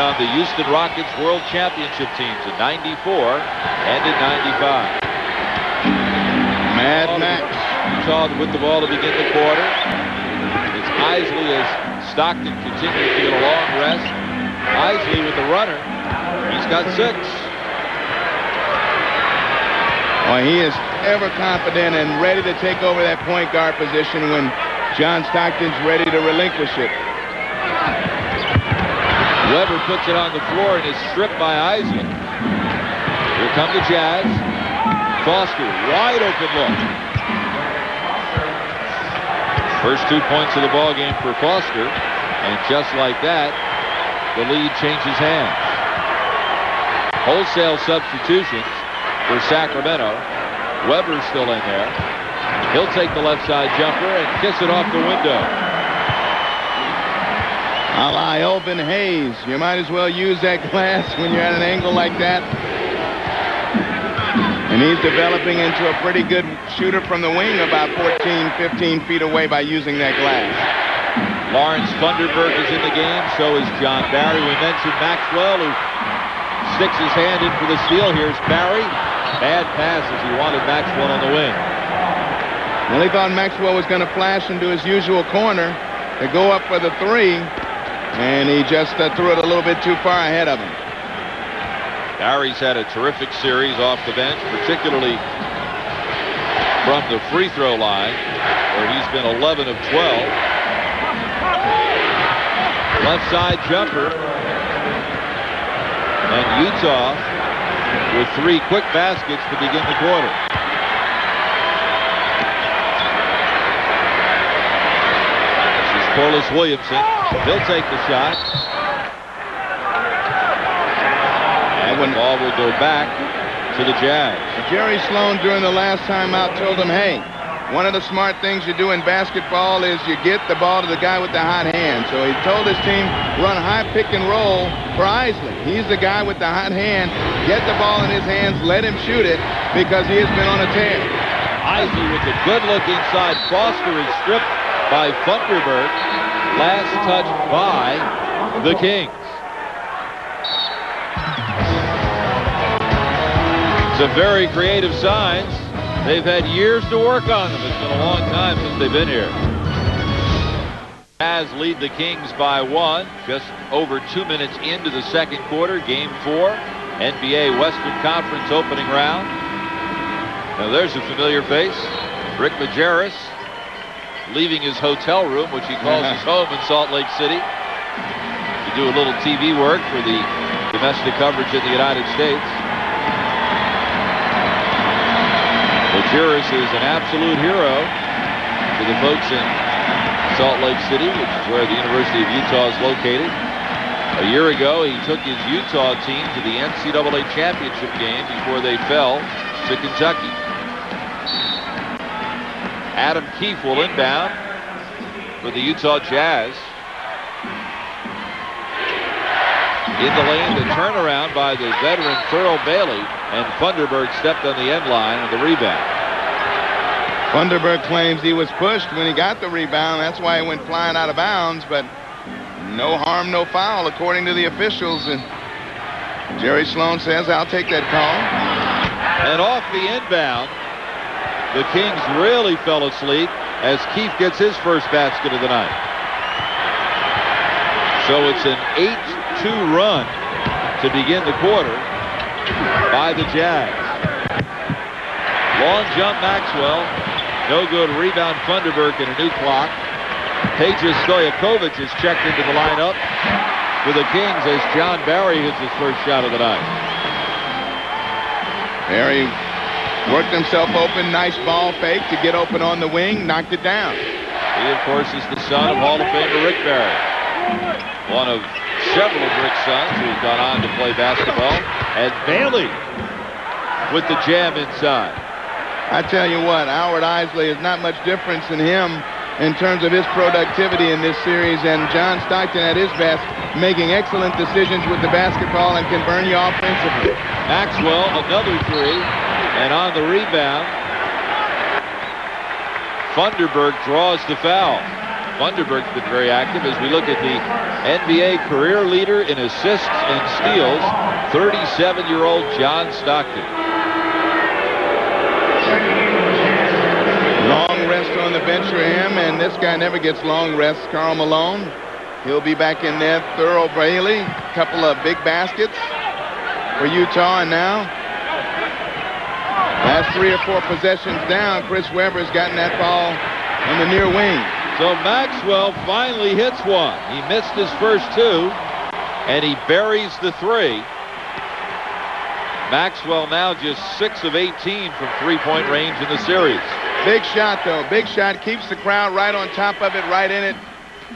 on the Houston Rockets World Championship teams in '94 and in '95. Mad Max. Utah with the ball to begin the quarter. It's Isley as Stockton continues to get a long rest. Isley with the runner. He's got 6. Well, he is ever confident and ready to take over that point guard position when John Stockton's ready to relinquish it. Weber puts it on the floor and is stripped by Isley. Here come the Jazz. Foster, wide open look. First 2 points of the ball game for Foster, and just like that, the lead changes hands. Wholesale substitutions for Sacramento. Weber's still in there. He'll take the left side jumper and kiss it off the window. A la Elvin Hayes. You might as well use that glass when you're at an angle like that. And he's developing into a pretty good shooter from the wing, about 14, 15 feet away by using that glass. Lawrence Funderburk is in the game. So is John Barry. We mentioned Maxwell, who sticks his hand in for the steal. Here's Barry. Bad pass as he wanted Maxwell on the wing. Well, he thought Maxwell was going to flash into his usual corner to go up for the 3, and he just threw it a little bit too far ahead of him. Barry's had a terrific series off the bench, particularly from the free throw line, where he's been 11 of 12. Left side jumper. And Utah with 3 quick baskets to begin the quarter. This is Corliss Williamson. He'll take the shot. And the ball will go back to the Jazz. Jerry Sloan during the last timeout told him, hey, one of the smart things you do in basketball is you get the ball to the guy with the hot hand. So he told his team, run high pick and roll for Isley. He's the guy with the hot hand. Get the ball in his hands, let him shoot it, because he has been on a tear. Isley with a good look inside. Foster is stripped by Funderburk. Last touch by the Kings. Some very creative signs. They've had years to work on them. It's been a long time since they've been here. Jazz lead the Kings by 1. Just over 2 minutes into the second quarter. Game 4. NBA Western Conference opening round. Now there's a familiar face. Rick Majerus leaving his hotel room, which he calls his home in Salt Lake City, to do a little TV work for the domestic coverage in the United States. Majerus is an absolute hero to the folks in Salt Lake City, which is where the University of Utah is located. A year ago, he took his Utah team to the NCAA championship game before they fell to Kentucky. Adam Keefe will inbound for the Utah Jazz. In the lane, the turnaround by the veteran Thurl Bailey, and Funderburk stepped on the end line on the rebound. Funderburk claims he was pushed when he got the rebound. That's why he went flying out of bounds, but no harm, no foul, according to the officials. And Jerry Sloan says, I'll take that call. And off the inbound, the Kings really fell asleep as Keefe gets his first basket of the night. So it's an 8-2 run to begin the quarter by the Jazz. Long jump Maxwell. No good. Rebound Funderburk and a new clock. Peja Stojakovic is checked into the lineup for the Kings as John Barry hits his first shot of the night. Barry worked himself open. Nice ball fake to get open on the wing. Knocked it down. He, of course, is the son of Hall of Famer Rick Barry. One of several of Rick's sons who has gone on to play basketball. And Bailey with the jam inside. I tell you what, Howard Isley is not much difference in him in terms of his productivity in this series, and John Stockton at his best, making excellent decisions with the basketball and can burn you offensively. Maxwell, another 3, and on the rebound, Funderburk draws the foul. Bundaberg's been very active as we look at the NBA career leader in assists and steals, 37-year-old John Stockton. Long rest on the bench for him, and this guy never gets long rests. Karl Malone. He'll be back in there. Thurl Bailey. A couple of big baskets for Utah, and now last 3 or 4 possessions down, Chris Webber's gotten that ball in the near wing. So Maxwell finally hits one. He missed his first 2, and he buries the 3. Maxwell now just 6 of 18 from three-point range in the series. Big shot, though. Big shot. Keeps the crowd right on top of it, right in it.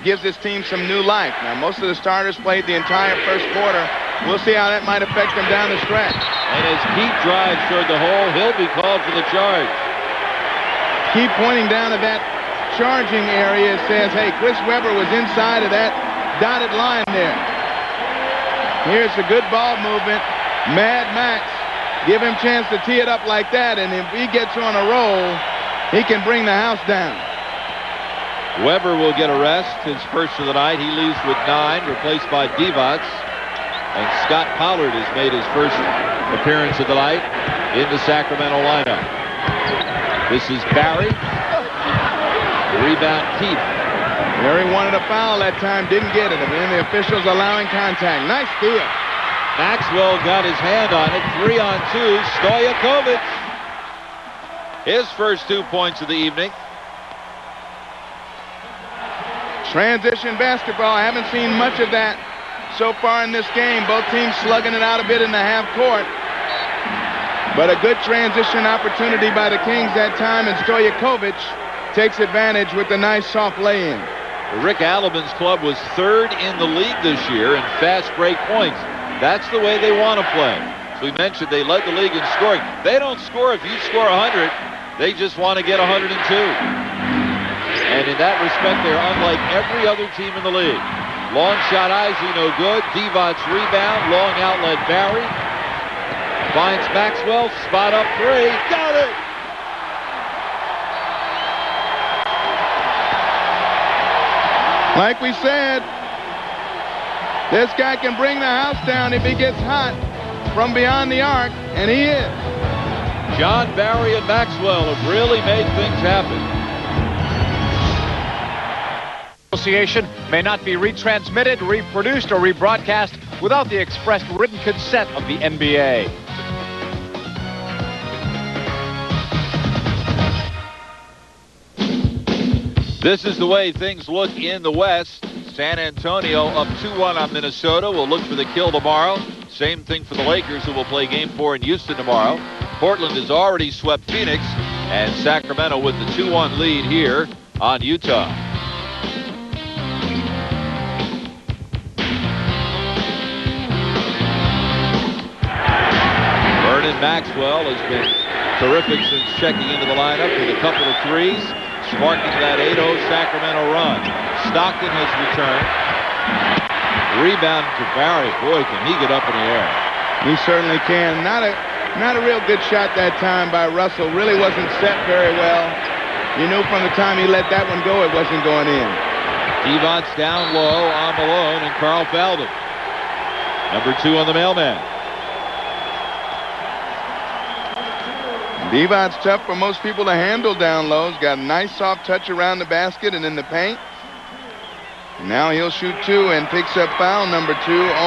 Gives this team some new life. Now, most of the starters played the entire first quarter. We'll see how that might affect them down the stretch. And as Keith drives toward the hole, he'll be called for the charge. Keep pointing down to that charging area. Says, hey, Chris Webber was inside of that dotted line there. Here's the good ball movement. Mad Max. Give him a chance to tee it up like that, and if he gets on a roll, he can bring the house down. Webber will get a rest, his first of the night. He leaves with 9, replaced by Divac. And Scott Pollard has made his first appearance of the night in the Sacramento lineup. This is Barry. Rebound Keith. Barry wanted a foul that time, didn't get it. And then the officials allowing contact. Nice steal. Maxwell got his hand on it. 3-on-2. Stojakovic. His first 2 points of the evening. Transition basketball. I haven't seen much of that so far in this game. Both teams slugging it out a bit in the half court. But a good transition opportunity by the Kings that time, and Stojakovic takes advantage with a nice soft lay-in. Rick Alabin's club was 3rd in the league this year in fast break points. That's the way they want to play. As we mentioned, they led the league in scoring. They don't score if you score 100. They just want to get 102. And in that respect, they're unlike every other team in the league. Long shot, Isley, no good. Divac rebound. Long outlet, Barry. Finds Maxwell. Spot up 3. Got it! Like we said, this guy can bring the house down if he gets hot from beyond the arc, and he is. John Barry and Maxwell have really made things happen. Association may not be retransmitted, reproduced, or rebroadcast without the expressed written consent of the NBA. This is the way things look in the West. San Antonio up 2-1 on Minnesota. We'll look for the kill tomorrow. Same thing for the Lakers, who will play Game 4 in Houston tomorrow. Portland has already swept Phoenix, and Sacramento with the 2-1 lead here on Utah. Vernon Maxwell has been terrific since checking into the lineup with a couple of threes, sparking that 8-0 Sacramento run. Stockton has returned. Rebound to Barry. Boy, can he get up in the air. He certainly can. Not a real good shot that time by Russell. Really wasn't set very well. You knew from the time he let that one go, it wasn't going in. Divac down low on Malone, and Carl fouled him. Number 2 on the mailman. Divac's tough for most people to handle down low. He's got a nice soft touch around the basket and in the paint. Now he'll shoot 2 and picks up foul number 2.